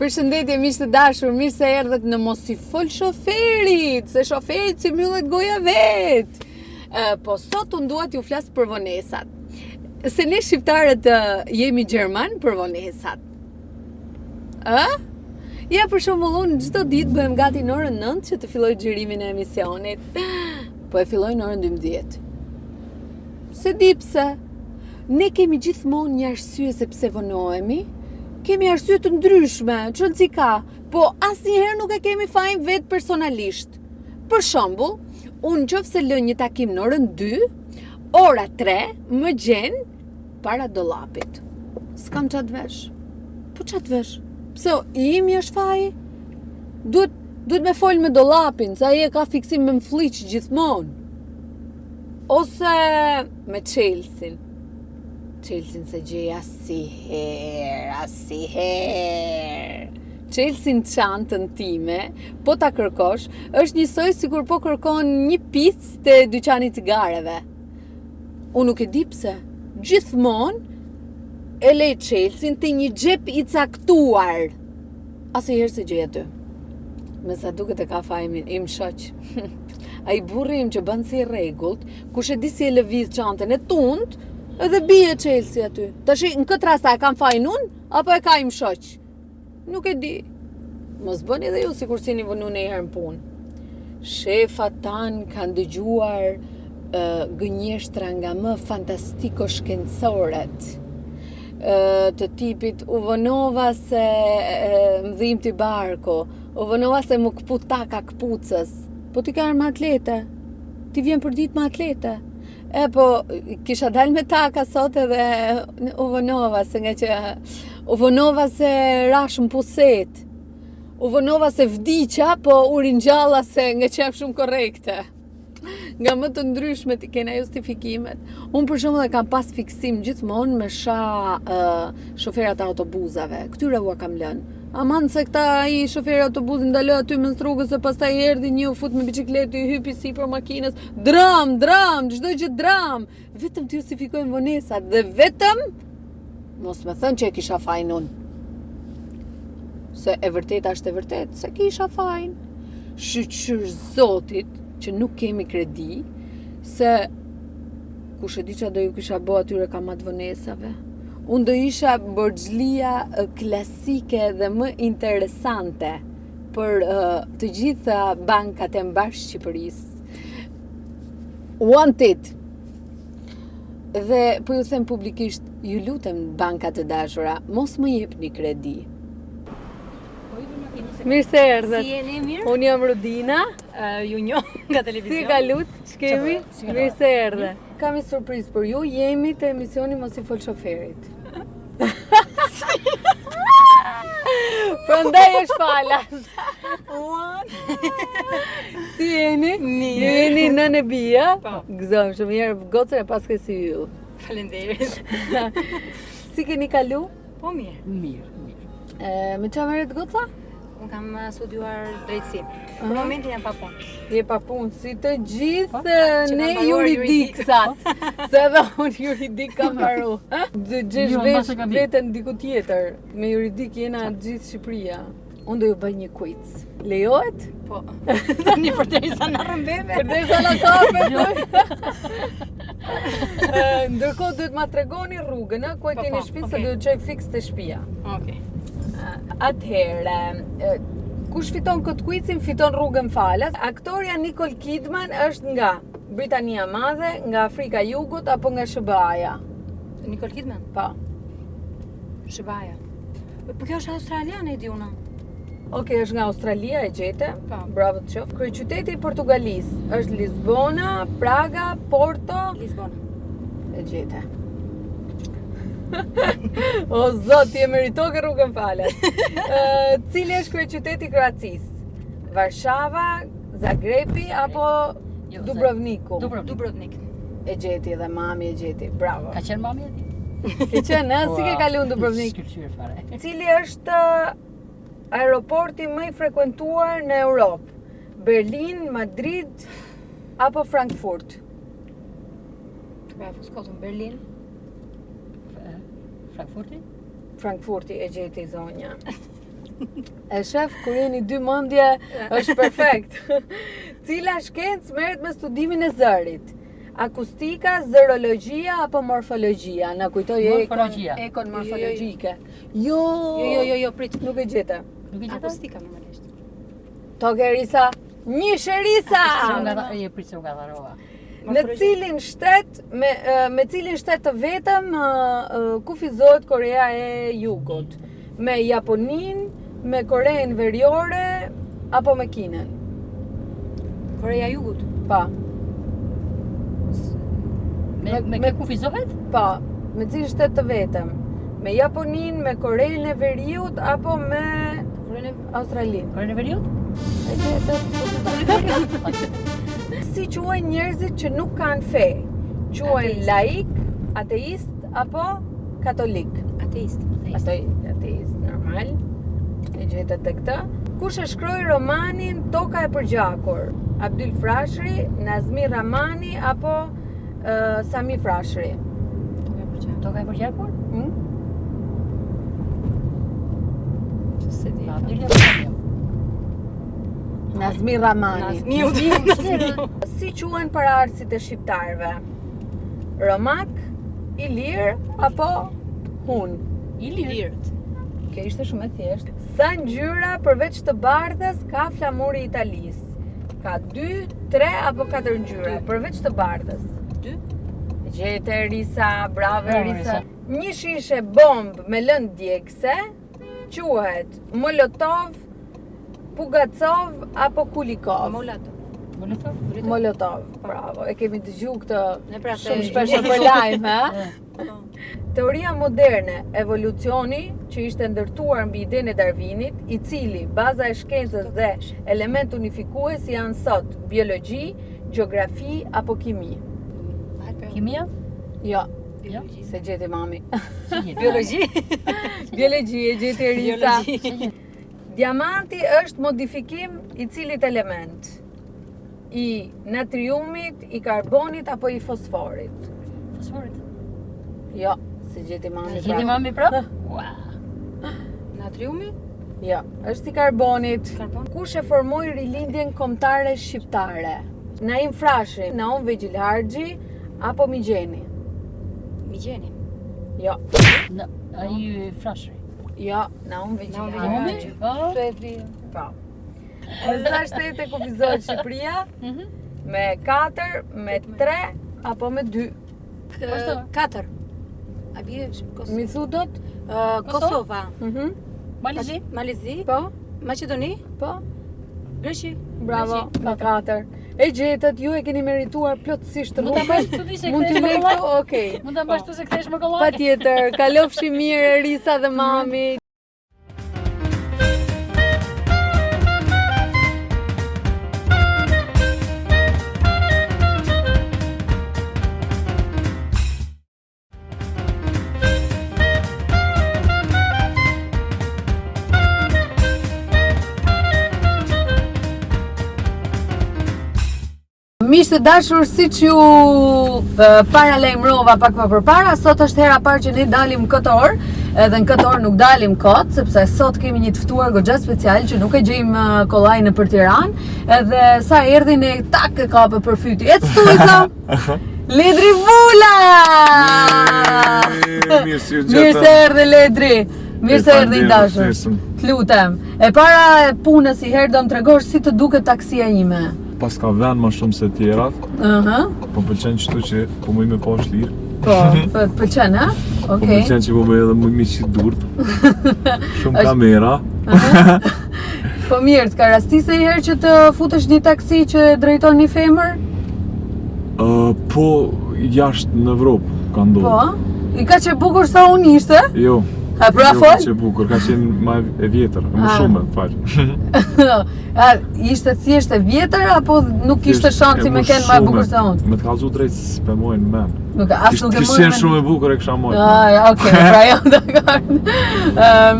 Përshëndetje miq të dashur, mirë se erdhët në Mos i fol shoferit, se shoferit si mbyllet goja vet. Po sot unë dua t'ju flas për vonesat. Se ne shqiptarët jemi gjerman për vonesat. Ja, për shembull, unë çdo ditë bëhem gati në orën 9 që të filloj xhirimin e emisionit. Po e filloj në orën 12. Se di pse. Ne kemi gjithmonë një arsye se pse vonohemi. Kemi arsye të ndryshme, çelësi ka, po asnjëherë nuk e kemi fajin vetë personalisht. Për shembull, unë nëse lë një takim në orën 2, ora 3 më gjen para dollapit. S'kam çat vesh. Po çat vesh? Pse imi është faji? Duhet me fol me dollapin, se ai e ka fiksim me mfliq gjithmonë. Ose me Chelsea. Chelsea se gjeja asnjëherë. Chelsea në çantën time, po ta kërkosh, është njësoj sikur po kërkon një picë te dyqani i cigareve. Unë nuk e di pse. Gjithmonë e lej Chelsea te një xhep i caktuar. Asnjëherë se gjej aty. Me sa duket e ka fajin im shoq. Ai burri im që bën si rregullt, kush e di si e lëviz çantën e tunt, edhe bie Chelsea aty. Tash në këtë rast e kam fajin unë apo e ka im shoq? Nuk e di. Mos bëni edhe ju sikur s'jeni vënë një herë në punë. Shefat tan kanë dëgjuar gënjeshtra nga më fantastiko shkencoret. Të tipit u vënova se më dhimbti barku, u vënova se më kput taka kpucës. Po ti ka armë atlete. Ti vjen për ditë me atlete. Po, kisha dalë me taka sot edhe u vënova se nga që u vënova se rash më puset. U vënova se vdiqa, po u ringjalla se nga qef shumë korrekte. Nga më të ndryshme ti kena justifikimet. Unë për shembull e kam pas fiksim gjithmonë me shoferat e autobusave. Këtyre u kam lënë. Aman se këta i shoferi autobusit ndaloi aty mes rrugës e pastaj erdhi një u fut me biçikletë i hypi sipër makinës. Dram, çdo gjë dram. Vetëm të justifikojmë vonesat dhe vetëm mos më thënë që e kisha fajin unë. Se e vërteta është e vërtetë se kisha fajin. Shqyr Zotit që nuk kemi kredi, se kush e di çfarë do ju kisha bë atyre kamat vonesave. Unë do isha borxhlia klasike dhe më interesante për të gjitha bankat e mbarë Shqipërisë. Wanted. Dhe po ju them publikisht, ju lutem bankat të dashura, mos më jepni kredi. Mirë se erdhët. Si jeni mirë? Unë jam Rudina. Ju njoh nga televizion. Si kalut? Ç'kemi? Mirë se erdhe. Kam një surprizë për ju, jemi te emisioni Mos i fol shoferit. Prandaj është falas. Si jeni? Mirë. Ju jeni nënë e bija? Po. Gëzojmë shumë mirë, gocën e paske si ju. Faleminderit. Si keni kalu? Po mirë. Mirë. Me çfarë merret goca? Unë kam studiuar drejtësi. Për momentin jam pa punë. Je pa punë, si të gjithë që ne kam mbaruar juridikësat. Se edhe unë juridik kam mbaru. Gjesh vesh veten diku tjetër. Me juridik jena gjithë Shqipëria. Unë do ju bëj një quiz. Lejohet? Po. Tani përderisa na rrëmbeve. Përderisa na kafe. Ndërkohë duhet ma tregoni rrugën, ku e keni shtëpinë, se do të çoj fiks te shtëpia. Okej. Atëherë, kush fiton këtë quizin, fiton rrugën falas. Aktoria Nicole Kidman është nga Britania Madhe, nga Afrika Jugut apo nga SBA-ja? Nicole Kidman? Po. SBA-ja. Po kjo është australiane, e di unë. Okej, është nga Australia, e gjete. Po. Bravo të qof. Kryeqyteti i Portugalisë është Lisbona, Praga, Porto. Lisbona. E gjete. O zot, ti e meritoke rrugën falas. Cili është kryeqyteti i Kroacisë? Varshava, Zagrebi apo Dubrovniku? Dubrovnik. E gjeti dhe mami e gjeti. Bravo. Ka qenë mami e ti? Ke qenë, si ke kalu në Dubrovnik? Shkëlqyer fare. Cili është aeroporti më i frekuentuar në Europë? Berlin, Madrid apo Frankfurt? Bravo, skotën Berlin. Frankfurti? Frankfurti e gjeti zonja. E shef, kur jeni dy mendje, është perfekt. Cila shkencë merret me studimin e zërit? Akustika, zërologjia apo morfologjia? Na kujtoj ekon morfologjike. Jo, prit. Nuk e gjeta. Akustika normalisht. Toke Risa, një Risa. Në cilin shtet me cilin shtet të vetëm kufizohet Korea e Jugut? Me Japonin, me Korenë Veriore apo me Kinën? Korea e Jugut. Pa. Me kufizohet? Pa, me cilin shtet të vetëm? Me Japonin, me Korenë e Veriut apo me Australinë? Korenë e Veriut? E gjetët. Si quajnë njerëzit që nuk kanë fe? Quajnë laik, ateist apo katolik? Ateist. Ateist, normal. E gjetët e këtë. Kush e shkroi romanin Toka e përgjakur? Abdyl Frashëri, Nazmi Ramani apo Sami Frashëri? Toka e përgjakur? Se di. Nazmi Ramani. Nazmiu. Si quhen paraardhësit e shqiptarëve? Romak, Ilir apo Hun? Ilirët. Kjo ishte shumë e thjeshtë. Sa ngjyra përveç të bardhës ka flamuri i Italisë? Ka 2, 3 apo 4 ngjyra përveç të bardhës? 2. Gjete Risa, bravo Risa. Një shishe bomb me lëndë djegëse quhet Molotov, Pugacov apo Kulikov? Molotov, bravo. E kemi dëgju këtë shumë shpesh për lajme, ha? Teoria moderne, evolucioni, që ishte ndërtuar mbi idenë e Darwinit, i cili baza e shkencës dhe element unifikues janë sot biologji, gjeografi apo kimi? Kimia? Jo, se gjeti mami. Biologji. Biologji, e gjeti Risa. Diamanti është modifikim i cilit element? I natriumit, i karbonit apo i fosforit? Fosforit. Jo, se gjeti mami prap. Gjeti mami prap? Natriumi? Jo, është i karbonit. Karbon. Kush e formoi rilindjen kombëtare shqiptare? Naim Frashi, Naum Vegjil Harxhi apo Migjeni? Migjeni. Jo. Ai Frashëri. Jo, Naum Vegjil Naumi? Harxhi. Po. Po. Me sa shtete kufizohet Shqipëria? Me 4, me 3 apo me 2? 4. A bie Kosova? Mi thu dot? Kosova. Malizi? Po? Maqedoni? Po? Greqi? Bravo, me 4. E gjetët, ju e keni merituar plotësisht Mund ta mbash këtu se Mund t'i kthesh me lej kollaj? këtu, okej. Mund ta mbash këtu se kthesh me kollaj? Patjetër, kalofshi mirë Risa dhe mami. Miqtë të dashur, siç ju paralajmërova pak më përpara, sot është hera parë që ne dalim këtë orë, edhe në këtë orë nuk dalim kot, sepse sot kemi një të ftuar goxha special që nuk e gjejmë kollaj nëpër Tiranë, edhe sa erdhi ne tak e kapë për fyti. Et stuj tha. Ledri Vula! Mirë se erdhe Ledri. Mirë se erdhe i dashur. Të lutem. E para e punës i herë do më tregosh si të duket taksia ime. Pas ka vend ma shumë se tjerat, po pëlqen qëtu që po më i me pa shlirë. Po, pëlqen, ha? Po pëlqen që po më edhe më i qitë durp. Shumë kamera. Po mirë, t'ka rastise i herë që të futesh një taksi që drejton një femër? Po, jashtë në Evropë ka ndodhë. Po? I ka që bukur sa unë ishte? Jo. A pra fol? Ka që bukur, ka qenë ma e vjetër, më shumë, falë. Ishte thjesht e vjetër, apo nuk ishte shansi me kenë ma e bukur sa unë? Me të kalzu drejtë se për mojnë men. As nuk e Kishtë qenë shumë e bukur e kësha mojnë. Okej, pra jo, dakord.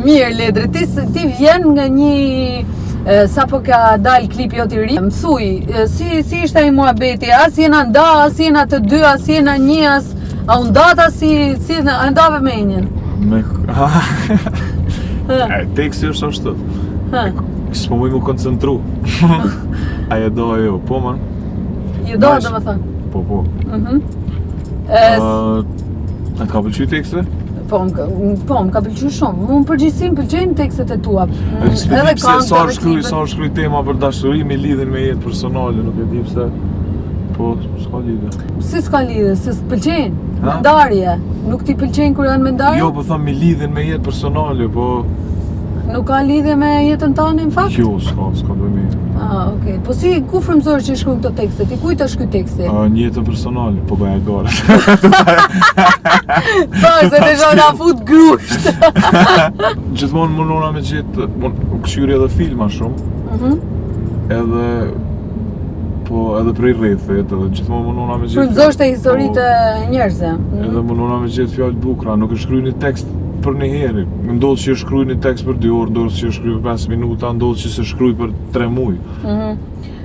Mirë, Ledri, ti vjen nga një sa po ka dal klipi jo t'i ri, mësuj, si ishte ai muhabeti, as jena nda, as jena të dy, as jena një, a undata si ndave me njën? Teksti është ashtu. S'po muj mu koncentru. Ajo do ajo, po man. Jo do më thënë. Po. A ka pëlqy tekste? Po, më ka pëlqy shumë. Mu në përgjithësi më pëlqejnë tekstet e tua. Edhe sa shkruj tema për dashuri me lidhen me jetë personale, nuk e di pse. Po, s'ka lidhje. Si s'ka lidhje, se s'pëlqejnë. Me ndarje. Nuk ti pëlqejnë kur janë me ndarje? Jo, po them me lidhen me jetë personale, po... Nuk ka lidhje me jetën tane, në fakt? Jo, s'ka bëmi. Okej. Po si, ku frymëzor që shkruan këto tekste? Ti kujt është ky teksti? Një jetën personale, po bëja gare. Po, se të shona fut grusht. Gjithmonë mundona me gjithë, këshyri edhe filma shumë. Edhe... Po, edhe prej rrethet, edhe gjithmonë mundona me gjithë... Frymëzoshte historitë e njerëzve. Edhe mundona me gjithë fjallë bukra, nuk e shkruj një tekst për një heri. Ndodhë që e shkruj një tekst për 2 orë, ndodhë që e shkruj për 5 minuta, ndodhë që se shkruj për 3 muj.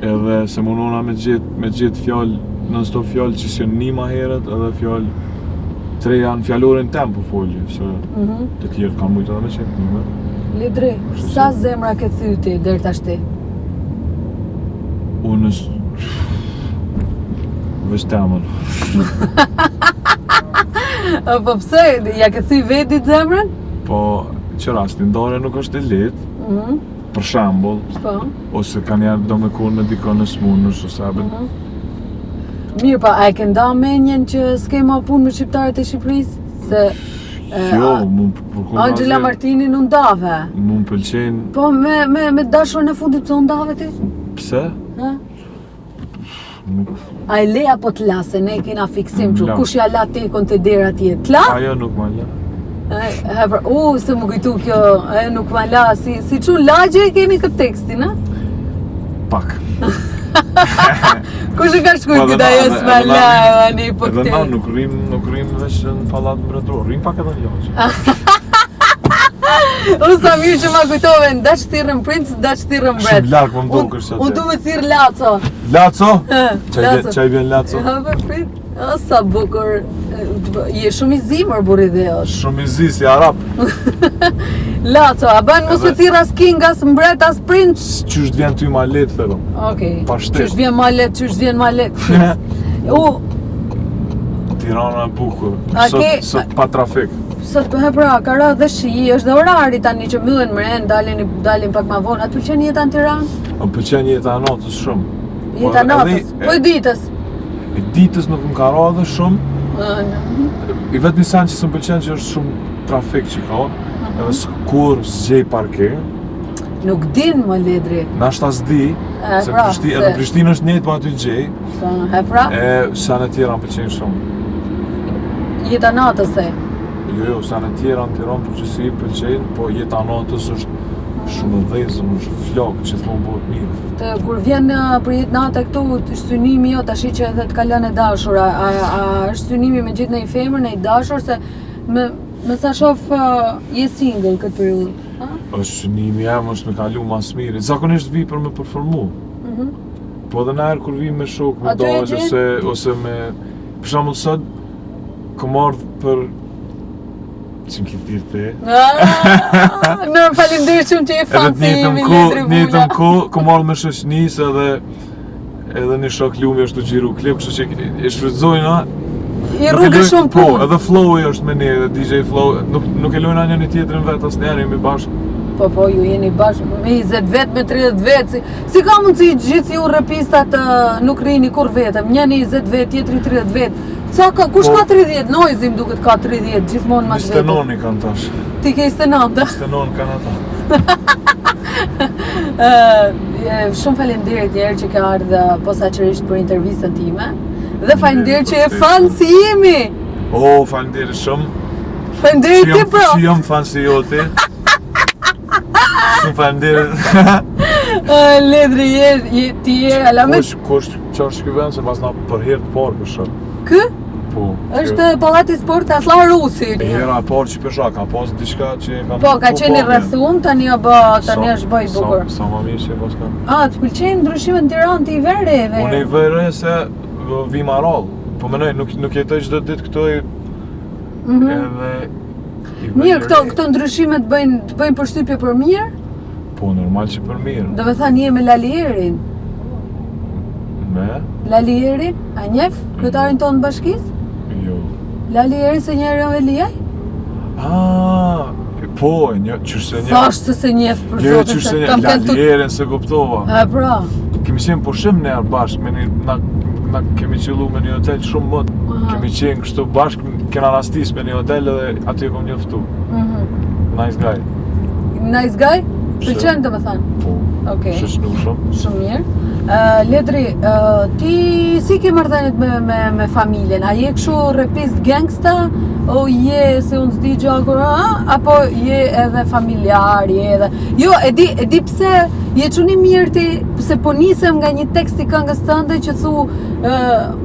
Edhe se mundona me gjithë fjallë, non-stop fjallë që si një ma heret, edhe fjallë 3 janë fjallorin tem për folje, se të tjerët kanë mujtë edhe me qenë një. Ledri, sa zemra ke thyti deri tashti? Unë veç temën. Po pse, ja ke thy vetit zemrën? Po, që rastin ndarja nuk është e lehtë, për shembull, ose ka njerë do me kur në dikon në smunësh, ose abet. Mirë pa, a e ke nda menjen që s'ke ma punë me shqiptarët e Shqipërisë? Se... Jo, Angela Martini në ndave. Mu më pëlqenë... Po, me dashurën e fundit të ndave ti? Pse? A e le apo t'la, se ne kena fiksim që kush ja la tekon të dera tje, t'la? Ajo nuk ma la. Se më kujtu kjo, nuk ma la, si që lagje e keni këtë tekstin, a? Pak. Kush e ka shkujt këtë ajo s'ma la, ani po këtë? Edhe na nuk rrim veç në palat mbretëror, rrim pak edhe një lagje. Unë sa mirë që ma kujtove në dash thirrën princ, dash thirrën mbret. Shumë larkë më mdokër që atë. Unë du me thirë Laco. Laco? Qaj vjen Laco? Prit. O, sa bukur. Je shumë i zimër, burri dhe jo. Shumë i zi, si arab. Laco, a ban mos me thirë as king, as mbret, as princ? Qysht vjen ty ma letë, thero. Okej. Pa shtet. Qysht vjen ma letë, qysht vjen ma letë. Tirana e bukur. Sot pa trafik. Sot pra, ka ra dhe shi, është dhe orari tani që myllen mren, dalin pak ma vonë. A të pëlqen jeta në Tiranë? Më pëlqen jeta e natës shumë. Jeta e natës? Po e ditës? E ditës nuk më ka ra dhe shumë. I vetë një sen që së më pëlqen që është shumë trafik që ka, edhe s'kur s'gjej parking. Nuk din më ledri. Nashta s'di, se edhe Prishtinë është njëjtë pa aty gjej. Sen e tjera më pëlqen shumë. Jeta natës e? Jo, sen e tjera në Tiranë përgjithësi pëlqen, po jeta natës është shumë dhezën, është flokë që thonë bëhet mirë. Kur vjen për jetë natë këtu, është synimi jo tashi që edhe të kalën e dashur, a është synimi me gjithë në i femër, në i dashur, se me sa shof je single këtë periudhë? është synimi jam, është me kalu mas mirë, zakonisht vi për me përformu. Po edhe nërë kur vi me shok, me dajë, ose me... Për shembull sot, kom ardhë për... që më këtë dirë te... Në falimderit shumë që e fansi imi ledri vula. Një të mko, kom ardhë me shoqënisë edhe një shok lumi është të gjiru klip, kështë që e shfrytëzojna. I rrugë shumë punë. Po, edhe flow-i është me ne, edhe DJ Flow, nuk e lojna një tjetërin vetë, asë njerë jemi bashkë. Po, ju jeni bashkë me 20 vetë, me 30 vetë, si ka mundësi gjithë ju repistat nuk rini kur vetëm, njëni 20 vetë, tjetëri 30 vetë. Kush ka 30? Noizi më duket ka 30, gjithmonë mas vetës. Stenoni kanë tash. Ti ke stenoni, da? Stenoni kanë ata. Shumë faleminderit njerë që ka ardhë posaçërisht për intervistën time. Dhe faleminderit që e fanë si jemi. Faleminderit shumë. Faleminderit ti pro. Që jam fanë si joti. Shumë faleminderit. Ledri ti je alamet. Kush qarë shkyven se pas na për herë të parë për shumë. Kë? Po. Është pallati sport Aslan Rusi. Hera e parë që pesha, ka pas diçka që ka... Po, ka qenë rrethum, tani është bëj bukur. Sa më mirë që pas ka. Të pëlqejnë ndryshimet në Tiranë ti i vereve? Unë i vere se vi marrall. Po menoj, nuk jetoj çdo ditë këtu edhe... Mirë, këto ndryshimet të bëjnë përshtypje për mirë? Po, normal që për mirë. Do me thënë je me Lalierin. Me? Lalierin, a njef? Kryetarin tonë bashkisë? Jo. Lalierin se njeri o Eliaj? Po, qështë se njef. Thash se njef për Jo, zotin qështë se se njef. kam kënë të... Lalierin se kuptova. Pra. Kemi qenë pushim ne bashkë, na kemi qëllu me një hotel shumë mot. Kemi qenë kështu bashkë, kena rastis me një hotel edhe aty e kom njoftu. Nice guy. Nice guy? Pëlqen të me thënë? Po. Okej. Shëshnu shumë. Shumë mirë. Ledri, ti si ke marrëdhëniet me familjen? A je kështu repist gangsta? O je se unë s'di gjakur, apo je edhe familjar, je edhe... Jo, e di pse je quni mirë ti, se po nisem nga një tekst i këngës tënde që thu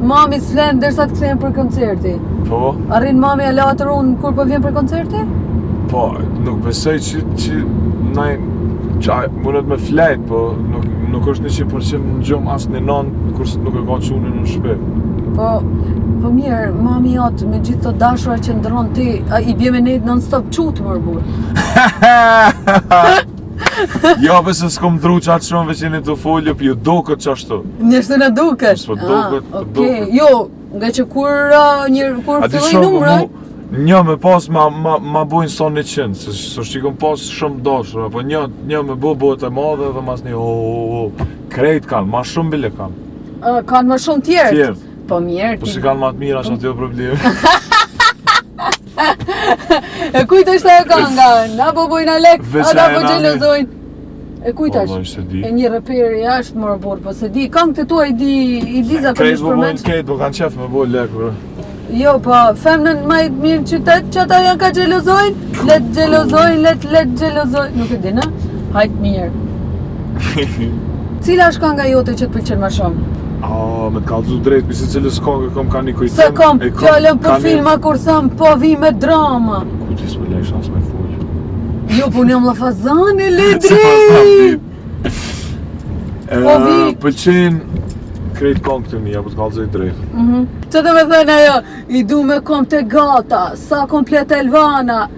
mami s'len derisa të kthehen për koncerti. Po? Arrin mami e latër unë kur po vjen për koncerti? Po, nuk besoj që mundet me flejt, po nuk është 100% në gjumë asë një nonë, kurse nuk e ka qunë në shpe. Po mirë, mami jotë me gjithë të dashura që ndronë ti, i bje me nejtë non-stop qutë mërë burë. Jo, pëse s'kom dru qatë shumë veç jeni të foljo, për ju doket qashtu. Njështë në duket? Po doket, Okej, jo, nga që kur filloj numra... Një me pas ma bojnë son 100, se shqy kom pas shumë dashura, po një me bëhet e madhe dhe mas një krejt kanë, ma shumë bile kanë. Kanë ma shumë tjertë? Tjertë. Po mirë ti. Po si kanë ma të mira, është atjo problem. E kujt është ajo kanga? Na po bojnë Alek, ata po gjelozojnë. E kujt Po, është? di. E një raperi jashtë më rëbor, po se di. Këngët e tua i Liza Krejt këmish po bojnë përmend. krejt, po kanë qef me bojnë lek, bro. Jo, po femnën më të mirë qytet që ata janë ka gjelozojnë. Let gjelozojnë. Nuk e di, në? Hajt mirë. Cila është kanga jote që të pëlqen më shumë? Me të kallëzu drejt, pisi cilës kongë kom ka një kujtim. Se kom, fjallën për filma kur thëmë, po vi me drama. Kuti s'me lej shans me full. Jo, po një më lafazani, Ledri! Po vi... Pëlqen krejt kongë të mija, po të kallëzoj drejt. Që të me thënë ajo, i du me kom të gata, sa komplet Elvana.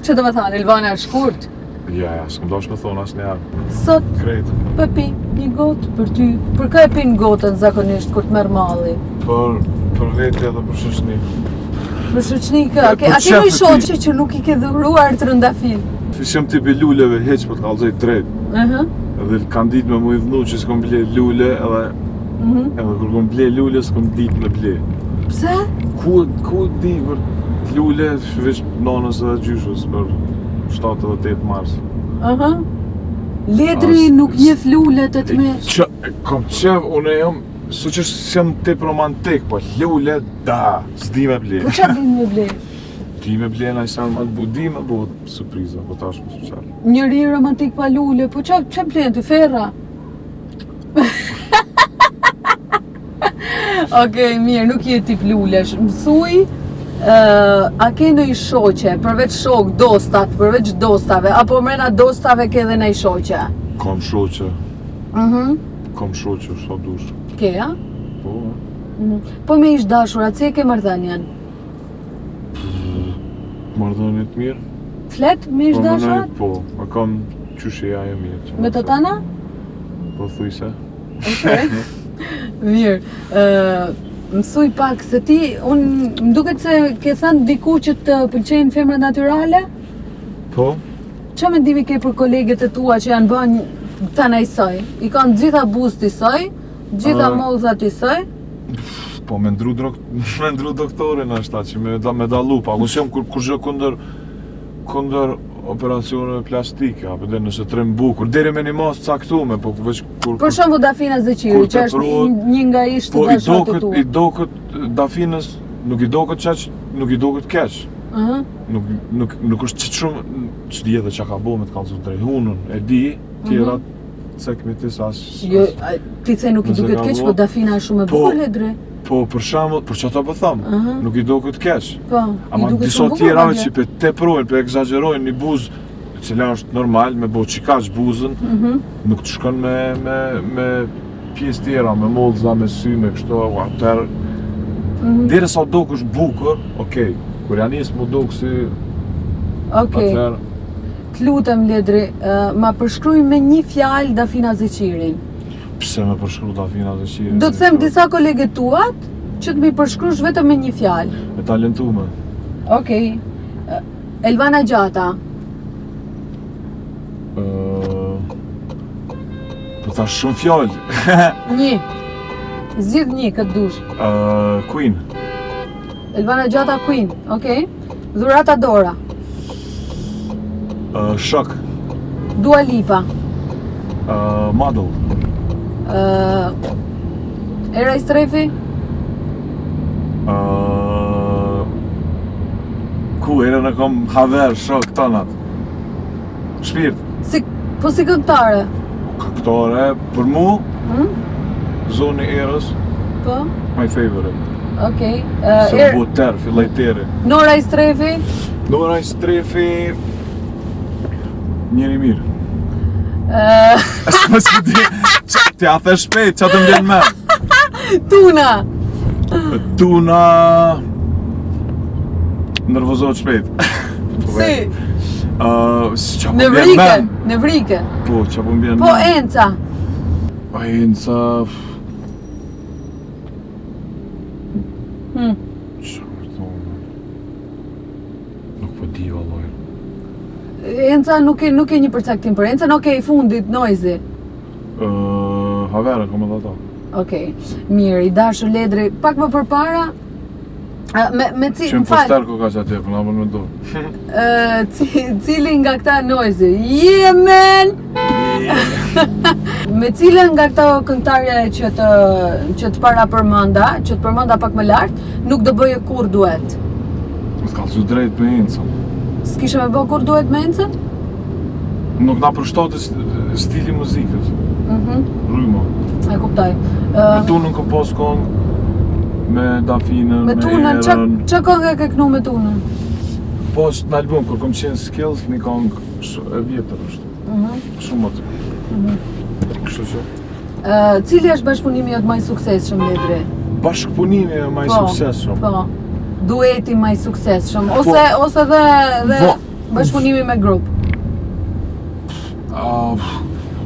Që të me thënë, Elvana është shkurt. Ja, s'kom dosh me thonë asë njerë. Sot, Krejt. Pepi, një gotë për ty. Për ka e pinë gotën zakonisht kur të merë malli? Për vetja dhe për shëshni. Për shëqnika, a ke shef një e shoqe që nuk i ke dhuruar të rëndafil? Fishem tipi luleve heq për të kallëzoj drejt. Edhe kanë ditë me mu i dhnu që s'kom ble lule edhe kur kom ble lule s'kom ditë me ble. Pse? Ku di për lule veç nonës dhe gjyshës për 7-8 mars. Ledri nuk njeh lulet e të me... Kom qef, unë e jam, su që s'jam tip romantik, po lule, da, s'di me ble. Po qa din me ble? Di me ble na i sanë ma të di me bëhet surpriza, po tash më special. Njëri romantik pa lule, po qa plen të ferra? Okej, mirë, nuk je tip lulesh. Mësuj, a ke ndonjë shoqe, përveç shok, dostat, përveç dostave, apo mrena dostave ke edhe ndonjë shoqe? Kom shoqe. Kom shoqe, sa dush. Ke, a? Po. Po me ish dashura, si e ke marrëdhënien? Marrëdhënie të mirë. Flet me ish dashurat? Po, e kam qyshe jaje mirë. Me të tana? Po thuj se. Okej. Mirë. Mësuj pak se ti, unë më duket se ke thënë diku që të pëlqejnë femrat natyrale? Po? Qa mendimi ke për kolegët e tua që janë bënë tana i saj? I kanë gjitha buzët i saj, gjitha mollzat i saj? Po, me ndru doktorin është ta që me dalu, pa unë jam kur gjë kunder operacione plastike, apo dhe nëse trem bukur, deri me një mas caktume, po veç kur... Për shembull Dafina Zeqiri, që është një nga ishtë të dashurat e tua. Po, i doket Dafinës, nuk i doket qaq, nuk i doket keq. Nuk është qitë shumë, që di edhe që ka bo me të kallëzu drejt hunën, e di, tjerat, cek me ti sa... Jo, ti the nuk i duket keq, po Dafina është shumë e bukur, Ledre. Po, për shembull, për që ta po thamë, nuk i do këtë keq. Po, ama disa tjerave që për teprojnë, për egzagerojnë një buzë, e cila është normal, me bo qikaq buzën, nuk të shkon me pjesë tjera, me mollza, me sy, me kështu, atër... Dere sa do kësh bukur, okej, kur janë njësë mu do kësi... Okej. t'lutem Ledri, ma përshkruaj me një fjalë Dafina Zeqirin. Pse me përshkru Dafina Zeqirin? Do të them disa kolegët tuat që të më përshkruash vetëm me një fjalë. E talentume. Okej. Elvana Gjata. Po thash shumë fjallë. Një. Zgjidh një këtë dush. Queen. Elvana Gjata Queen, okej. Dhurata Dora. Shok. Dua Lipa. Model. Era i Strefi. Ku era në kom haver, shok, tonat. Shpirt. Po si këngëtare. Këngëtare, për mu, Zoni Erës, Po, my favorite. okej. Se boter, fillajteri. Nora i Strefi. Nora i Strefi, njeri mirë. Më s'ku di, t'ja the shpejt, që të mbjen me. Tuna. Tuna... Nervozohet shpejt. Si. Qa po mbjen me. Nevrike. Po, qa po mbjen me. Po Enca. Po Enca... Qa më thonë... Nuk po di vallaj. Enca nuk e një përcaktim për Enca, nuk e i fundit Noizi. Havera, kom edhe ta. Okej, mirë, i dashur Ledri, pak më përpara, me Qenë më falë, posterko ka që atje, për në me do. cili nga këta Noizi, yeah man! Me cilën nga këta këngëtarje që të para përmenda, që të përmenda pak më lart, nuk do bëje kur duet. Më t'kallësu drejt me Encën. S'kishe me bë kur duet me Encën? Nuk na përshtatë stili muzikës. Rrymo. E kuptoj. Me tunën kom pas kongë, me Dafinën, me tunën, Erën. që kongë e ke knu me tunën? Pas në album, kur kom qenë Skills, një kongë e vjetër është. Shumë më të. Kështu që. Cili është bashkëpunimi jot më i suksesshëm Ledri? Bashkëpunimi e më i suksesshëm. Po. Dueti më i suksesshëm ose edhe bashkëpunimi me grup.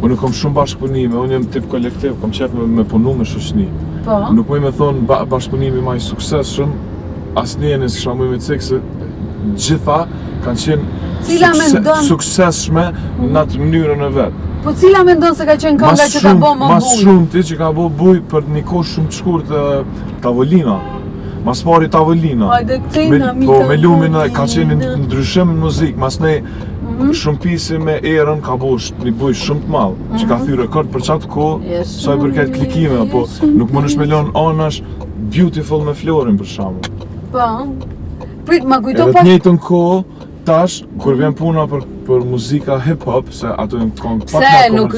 Unë kom shumë bashkëpunime, unë jem tip kolektiv, kom qef me punu me shoqni. Po. Nuk mëj me thonë bashkëpunimi më i suksesshëm, asnjë e s'kisha mëj me cikë se gjitha kanë qenë suksesshme në atë mënyrën e vetë. Po cila mendon se ka qenë kënga që ka bo më buj? Mas shumë ti që ka bo buj për një kohë shumë të shkurtë Tavolina. Mas pari Tavolina. Po me lumin ka qenë ndryshim në muzikë, mas ne shumë pisi me Erën ka bo një buj shumë të madhë, që ka thy rekord për qatë kohë, sa i përket klikime, po nuk më nëshme lënë anash Beautiful me Florin për shamë. Po, prit, ma kujto pak... Edhe të njëjtën kohë, tash, kur vjen puna për muzika hip-hop, se ato e kongë pak nga komerciale, nuk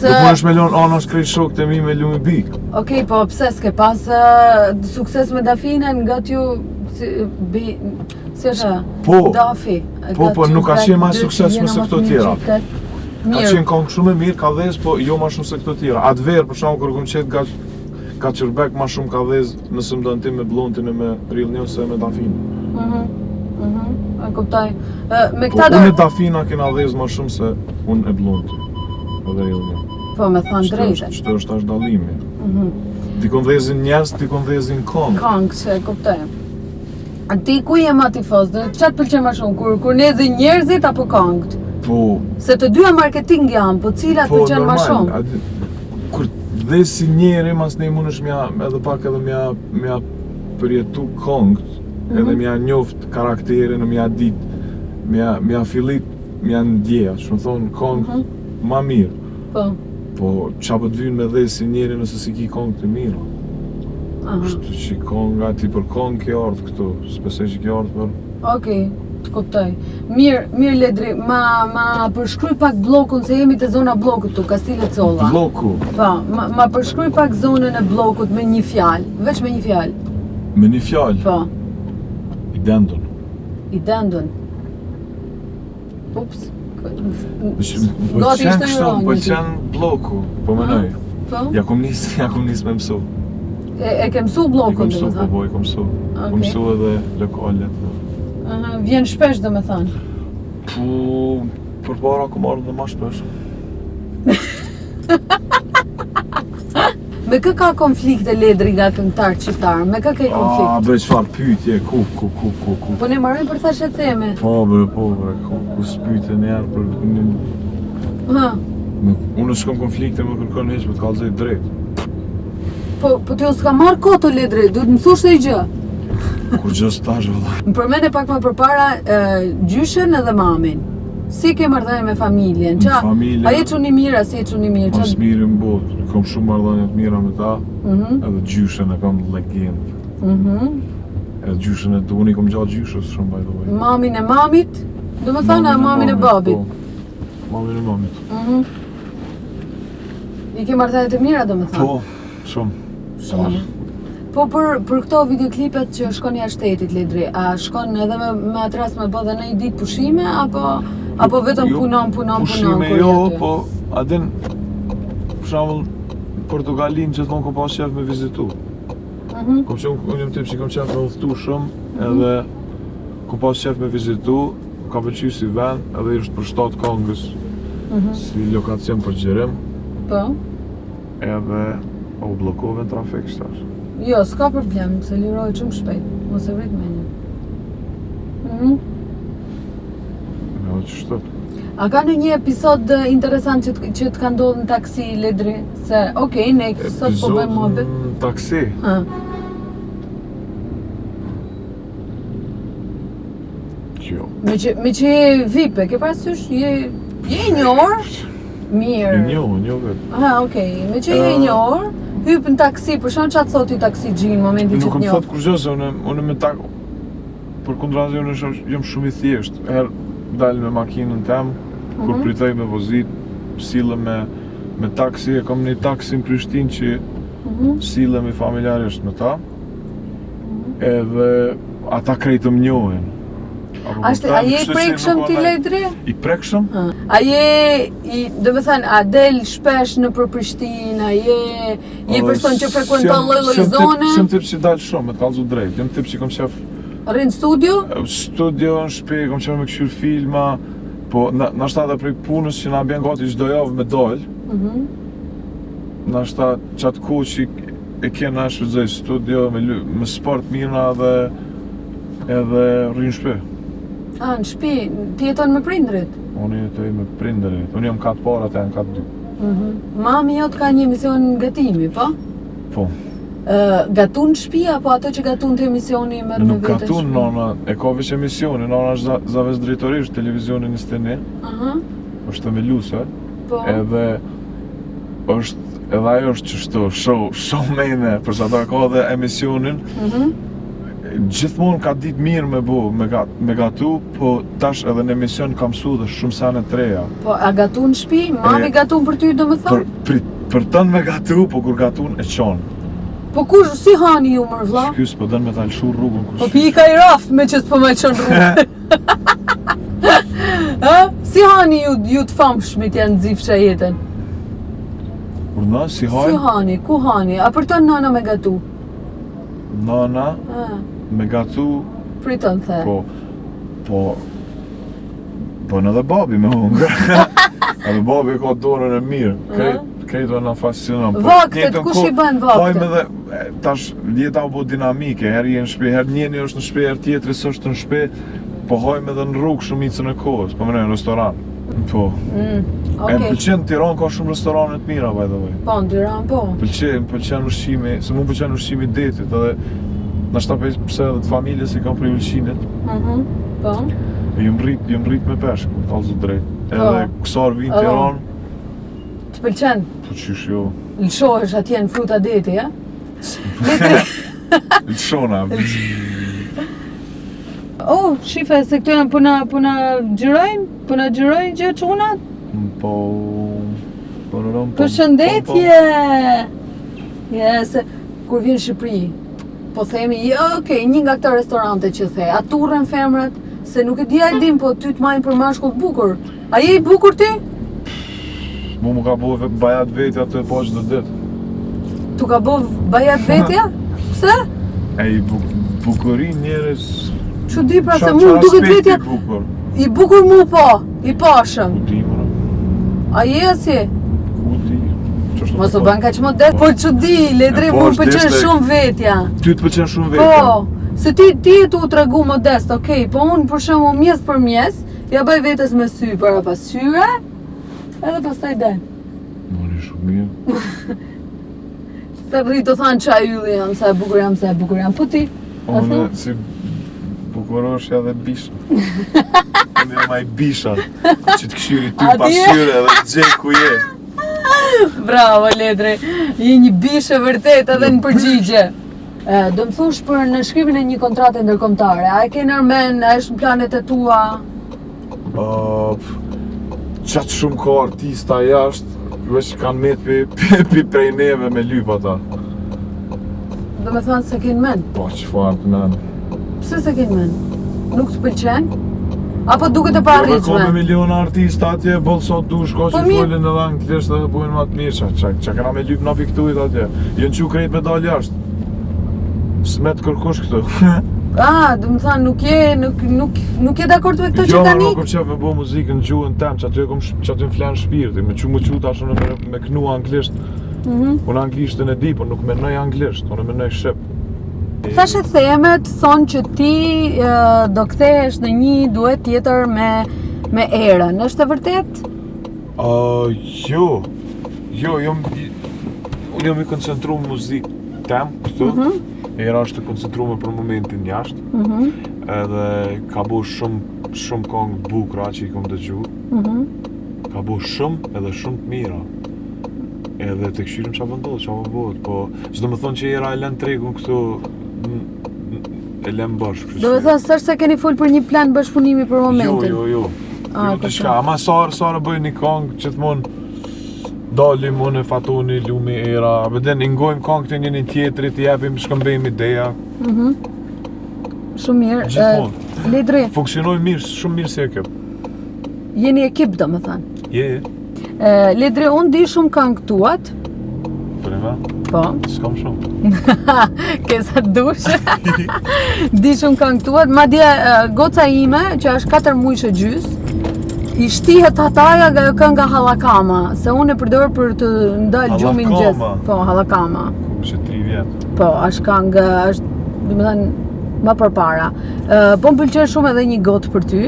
më nëshme lënë anash krejt shok të mi me Lumi Big. Okej, po pse s'ke pas sukses me Dafinën nga t'ju... Si është Dafi? Po, nuk ka qenë ma sukses me se këto tjera. Ka qenë kongë shumë e mirë, ka dhez, po jo ma shumë se këto tjera. Atë verë, për shumë, kërë kom qetë ka qërbek ma shumë ka dhez nësë më dënë ti me Blontin e me Real News se me Dafinë. E kuptoj. Po, unë e Dafina kena dhez ma shumë se unë e Blontin edhe Real News. Po, me thonë drejte. Qëto është ashtë dalimi. Dikon dhezin njerës, dikon dhezin kongë. Kongë, që e kuptoj. Ti ku je ma tifos, dhe që të pëlqen ma shumë, kur nezi njerëzit apo kongët? Po... Se të dyja marketing janë, po cilat pëlqen ma shumë? Kur dhe si njeri, mas ne mund është edhe pak edhe mja përjetu kongët, edhe mja njoft karakterin, mja dit, mja filit, mja ndjeja, që më thonë kongë ma mirë. Po. Po, qa po të vynë me dhe si njeri nëse si ki kongë të mirë. Shtu që konga ti për kongë ke ardhë këtu, s'pesoj që ke ardhë për... Okej, të kuptoj. Mirë Ledri, ma përshkruj pak blokun, se jemi të zona blokut tu, Kastile Colla. Bloku? Po, ma përshkruj pak zonën e blokut me një fjalë, veç me një fjalë. Me një fjalë? Po. Idendon. Idendon. Ups. Pëlqen bloku, po menoj. Po? Ja kom nis me mësu. E ke mësu blokun, dhe me thanë? Po, e kom mësu. Kom mësu edhe lokalet. Vjen shpesh, dhe me thanë? Po, Për para ku marrë dhe ma shpesh. Me kë ka konflikte ledri nga këngëtar shqiptar? Me kë ke konflikt? Bre, qëfar pyetje, ku. Po ne marrojmë për thashe theme. Po bre, ku s'pyte njerë për... Ha. Unë s'kam konflikte më kërkon heq për t'kallëzej drejt. Po ti s'ka marrë koto ledri, duhet më thush të i gjë. Kur gjë s'tash, valla. Më përmene pak më përpara gjyshen edhe mamin. Si ke marrëdhënie me familjen? Qa? Familja... A je çuni mirë, si je çuni mirë? Mas mirë në botë, kam shumë marrëdhënie të mira me ta, edhe gjyshen e kam legendë. Edhe gjyshen e të unë i kam gjatë gjyshës shumë, by the way. Mamin e mamit? Do më thënë mamin e babit? Po, mamin e mamit. I ke marrëdhënie të mira, do më thënë? Po, shumë. Po për këto videoklipet që shkon jashtë shtetit, Ledri, a shkon edhe me atë rast me bë dhe në i ditë pushime, apo vetëm punon? Pushime jo, po adin, për shembull, Portugalin që thonë kom pas qef me vizitu. Unë jam tip që kom qef me udhëtu shumë, edhe kom pas qef me vizitu, ka pëlqy si vend, edhe është për 7 Kongës, si lokacion për gjerim. Po? Edhe u blokove në trafik shtash. Jo, s'ka problem, se liroj shumë shpejt, mos e vrit me një. Me që shtët. A ka në një episod interesant që të ka ndodhë në taksi, Ledri? Se, okej, ne sot po bëjmë mohabet. Episod në taksi? Jo. Me që je vipe, ke parasysh, je i njohur? Mirë. I njohë vetë. Ha, okej, me që je i njohur, hyp në taksi, për shkak çfarë thot i taksi gjin në momentin që Nuk të më njoh. thot kur gjë se unë me tak për kundrazi unë jam shumë i thjesht. Herë dal me makinën tem, kur pritoj me vozit, sillem me taksi, e kam një taksi në Prishtinë që sillem familjarisht me ta. Edhe ata krejtë më njohin. A je i prekshëm ti, Ledri? I prekshëm? A je, do me thënë, a del shpesh në për Prishtinë, a je person që frekuenton lloj zone? Sem tip që dal shumë, me të kallëzu drejt. Jem tip që kom qef... Rrin studio? Studio, në shtëpi, kom qef me këshyr filma, po nashta edhe prej punës që na bjen gati çdo javë me dal. Nashta qatë ku që e kena shfrytëzoj studio, me sport mirëna edhe rrin shtëpi. A, në shtëpi, ti jeton me prindrit? Unë jetoj me prindrit, unë jam katë parë, ata janë katë 2. Mami jot ka një emision gatimi, po? Po. Gatun në shtëpi, apo ato që gatun të emisioni merr me vete? Nuk gatun, nona, e ka veç emisioni, nona është zavez drejtorisht televizionin në steni, është me luse, edhe ajo është qështu, show mene, përsa ta ka dhe emisionin, gjithmonë ka ditë mirë me gatu, po tash edhe në emision ka mësu dhe shumë sene të reja. Po, a gatu në shtëpi? Mami gatu për ty, do më thonë? Për tënë me gatu, po kur gatu e qonë. Po kush, si hani ju mërë vlla? Shkys, po dënë me ta lëshu rrugën. Po pi ka i raft me që s'po me qonë rrugën. Si hani ju të famshmit janë dzifsha jetën? Urna, si hani? Si hani, ku hani? A për tënë nana me gatu? Nana me gatu... Pritën the. Po në dhe babi me hungë. Edhe babi ka dorën e mirë. Krejto në fascinon. Vaktet, kush i bën vaktet? Hajme dhe, tash, jeta u bo dinamike. Herë je në shpi, herë njeni është në shpi, herë tjetëri së është në shpi. Po hajme dhe në rrugë shumicën e kohës. Po më në restoran. Po. E më pëlqen Tiranë ka shumë restorane të mira, by the way. Po, në Tiranë, po. Pëlqen ushqimi, se mu pëlqen ushqimi detit, edhe nashta pse edhe të familjes i kam prej ullqinit. Po. Jëm rrit me peshk, më talëzë drejt. Edhe kësar vinë Tiranë. Të pëlqen? Po qysh jo. Lëshohesh atje në fruta deti, ja? Lëshona. Oh, shife, se këtu janë puna gjyrojnë gjë qunat? Po... Përshëndetje! Se kur vjen Shqipëri, po themi, okej, një nga këta restorante që the, a turren femrat, se nuk e dia e dim, po ty të majnë për mashkull bukur. A je i bukur ti? Mu ka bo bajat vetja të po çdo ditë. Tu ka bo bajat vetja? Pse? E i bukurin njerës... Që di pra se mu duket vetja... I bukur mu po, I pashëm. Ku di, mora. A je si? Ku di. Mos u bën kaq modest, po çudi, ledri Po, më është pëlqen deshte. shumë vetja. Ty të pëlqen shumë vetja. Po, se ti e tu tregu modest, okay, po unë për shembull mjes për mjes, ja bëj vetes me sy para pas syre, edhe pastaj del. Mori shumë mirë. Të rritë të thanë qa ylli jam, sa e bukur jam, sa e bukur jam, po ti? Unë si bukuroshja dhe bisha. Unë jam ai bisha, që të këshyri ty A, ti je? pashyre dhe të gjej ku je. Bravo, Ledri, je një bishë vërtet edhe në përgjigje. Do më thush për në shkrimin e një kontrate ndërkombëtare, a e ke nërmen, a është në planet e tua? Qatë shumë ka artista jashtë, veç kanë met prej neve me lyp ata. Do me thonë se kenë men. Po, qëfar të men. Pse se kenë men? Nuk të pëlqen? Apo duket e Ka paarritshme? me miliona artista atje, bëllë sot du shko që Po, mirë. folin edhe anglisht dhe bujnë ma të mirë, që kena me lyp na piktuit atje. Jënë që krejt me dal jashtë. S'met kërkosh këtu. Do më thonë nuk je dakord me këto Jo, që ma kanë nuk ikë? kom qef me bo muzikën në gjuhën tem, që aty më flenë shpirti, me që mu qu tash unë me knu anglisht. Unë anglishtën e di, por nuk menoj anglisht, unë menoj shqip. Thashe themet thonë që ti do kthehesh në një duet tjetër me Erën, është e vërtet? Jo, unë jam i koncentru në muzikë tem, këtu. Era është të koncentru me për momentin jashtë. Edhe ka bo shumë kongë bukra që i kom dëgju. Ka bo shumë edhe shumë të mira. Edhe të këshyrim qa bëndodhë, qa bëndodhë, po s'do me thonë që era e len tregun këtu e len bashkë. Do me thënë s'është se keni full për një plan bashkëpunimi për momentin? Jo. Jo kuptoj. të shka, ama sarë bëj një kongë që të mund dalim unë e fatoni lumi era, vëden ingojmë kongë të njënin tjetrit, i jepim shkëmbejmë ideja. Shumë mirë. Gjithmonë. Ledri, Funksionoj mirë, shumë mirë si ekip. jeni ekip do me thënë. Je, Ledri, unë di shumë këngë tuat. për e me, Po. s'kam shumë. Kesa dush. Di shumë këngë tuat, madje goca ime, që është 4 muajsh e gjys, i shtihet hataja nga kënga Hallakama, se unë e përdor për të ndalë gjumin gjithë. Hallakama? Po, Hallakama. Që 3 vjetë. Po, është këngë, është, do me thënë, më përpara. Po më pëlqen shumë edhe një gotë për ty.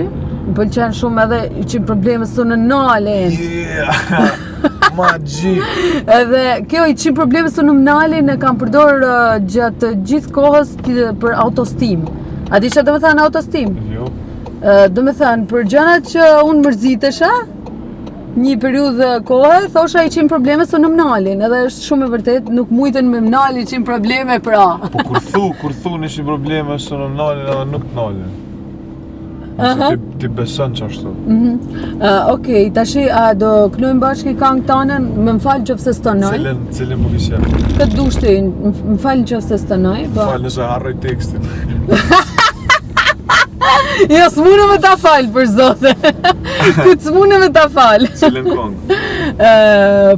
Më pëlqen shumë edhe që problemet së në nalin. Yeah! Magji! Edhe kjo i 100 probleme së në nalin e kam përdor gjatë gjithë kohës për autostim. A di që do me thënë autostim? Jo. Do me thënë, për gjanat që unë mërzitesha, një periudhë kohë, thosha i 100 probleme së në mnalin, edhe është shumë e vërtet, nuk mujten me mnali 100 probleme pra. Po kur thu në që probleme së në nalin edhe nuk të nalin. Nëse ti beson që ashtu. Okej, tashi, a do knojmë bashkë i këngë tanën, më falë që fse s'tonoj. Cilin më kishe. Këtë dushti, më falë që fse s'tonoj. Falë nëse harroj tekstin. Jo, s'mune me ta falë, për zote. Këtë s'mune me ta falë. Cilin kongë.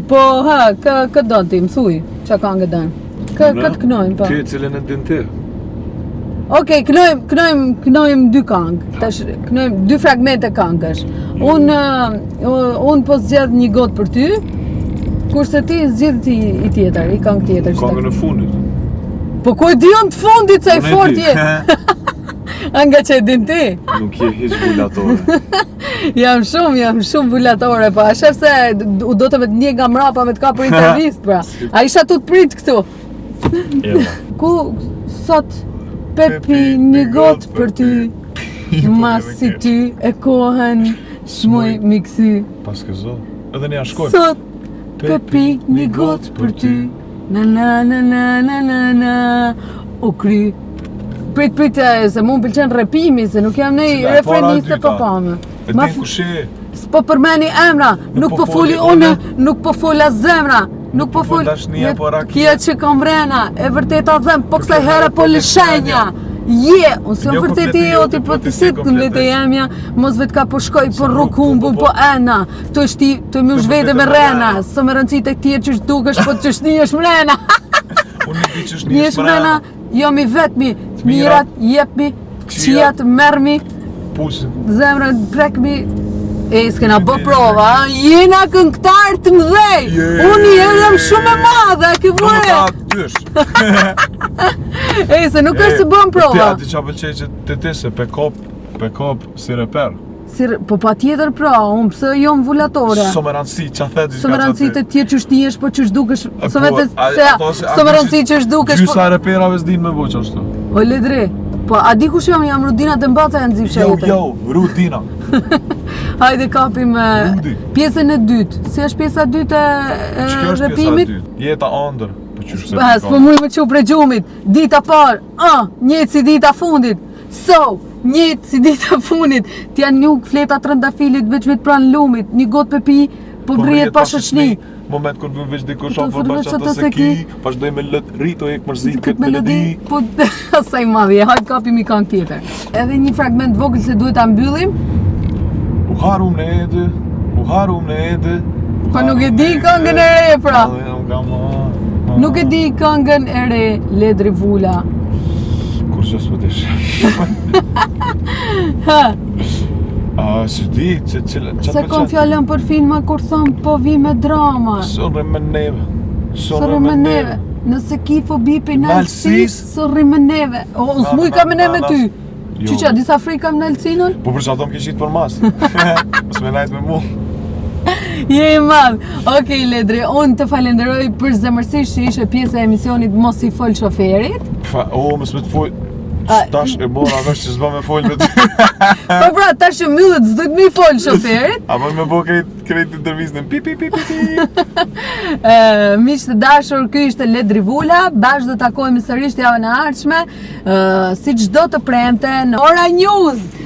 Po, këtë do ti, më thuj, që këngë e dënë. Këtë knojmë, po. Ti cilin e din ti. Okej, knojmë 2 këngë. Tash knojmë 2 fragmente këngësh. Unë po zgjedh një gotë për ty, kurse ti zgjedh i tjetër, i këngë tjetër. Kongën e fundit. Po ku e di unë të fundit sa i fort je? Nga që e din ti? Nuk je hiç bulatore. Jam shumë bulatore, po a shef se do të me të një nga mrapa me të ka për intervist, pra. A isha tu të prit këtu. Eva. Ku sot Pepi një gotë për ty, mas si ty e kohen shmuj mi këthy. Pas ke zot. Edhe një shkojmë. Sot Pepi një gotë për ty, na na na na na na na, u kry. Prit, se mu më pëlqen repimi, se nuk jam nej Cila, refreniste para po dyta. pame. E din kush je. S'po përmeni emra, nuk po foli une, nuk po fola zemra. Nuk po fol dashnia, po rakia. Kia që kam vrena, e vërteta dhem, po kësaj herë po lëshenja. Je, unë si Jo, vërtet kompleti je, jo, o ti ti po po të ti sit si këmblet e kompleti. jemja, mos vetë ka po shkoj, po Se rrug humbu, po ena. Të është të më shvete me rena, së më rëndësit e këtjerë që është dukesh, po që është një është mrena. Unë nuk di që është Një një është mrena, jo mi vetmi, mirat jepmi, Këqijat qijat mermi, Pusin. zemrën prekmi, E, s'kena bë prova, jena këngëtar të mëdhej. Unë jam shumë e madhe, ke Nuk vore. ka dysh. E, se nuk është se bën prova. Ti qa pëlqej që ti se pe kop si reper. Po pa tjetër pra, unë pëse jo më vullatore. So me rëndësi, qa the Së më rëndësi të tje që shtijesh, po që shdukesh. Së më rëndësi që shdukesh. Gjysa reperave s'din me boq ashtu. O ledre, po a di kush jam Rudina të mbaca e nëzifshe jetë. Jo, Rudina. Hajde kapim pjesën e dytë. Si është pjesa e dytë e Ç'kjo është pjesa e repimit? dytë? Jeta ëndër. Po qysh se S'po muj me qu prej gjumit. Dita parë, njëtë si dita fundit. So, njëtë si dita fundit. T'janë një fleta trëndafilit veç vetë pranë lumit. Një gotë për pi, po vrijet pa shoqni. Moment kur vën veç dikush Po, apo vërtet bash ato ato se se ki, ki. vazhdoj me lët rito e mërzit Këtë këtë melodi. Po, asaj madhje, hajtë kapim i këngë tjetër. Edhe një fragment vogël se duhet ta mbyllim. U harum në edhe, u harum në edhe. Po nuk e di këngën e re pra. Nuk e di këngën e re, Ledri Vula. Kur që s'po dish. Si di, Se kom fjallën për filma kur thëm po vi me drama. Sërri me neve. Sërri me neve. Nëse ki fobi për nalësis, sërri me neve. O, s'muj ka me ne me ty. Që që, disa fri kam në Alcinën? Po për që ato më kishit për mas. S'me najt me mu. Je i madh. Okej, Ledri, unë të falenderoj për zemërsisht që ishe pjesë e emisionit Mos i fol shoferit. Më s'me të fol. Tash e mora vesh që s'ba me fol me ty. Po pra, tash që myllet s'dojt me i fol shoferit. Apo me bo krejt intervistën pi. Miq të dashur, ky ishte Ledri Vula. Bashkë do takohemi sërish javën e ardhshme, si çdo të premte në Ora News.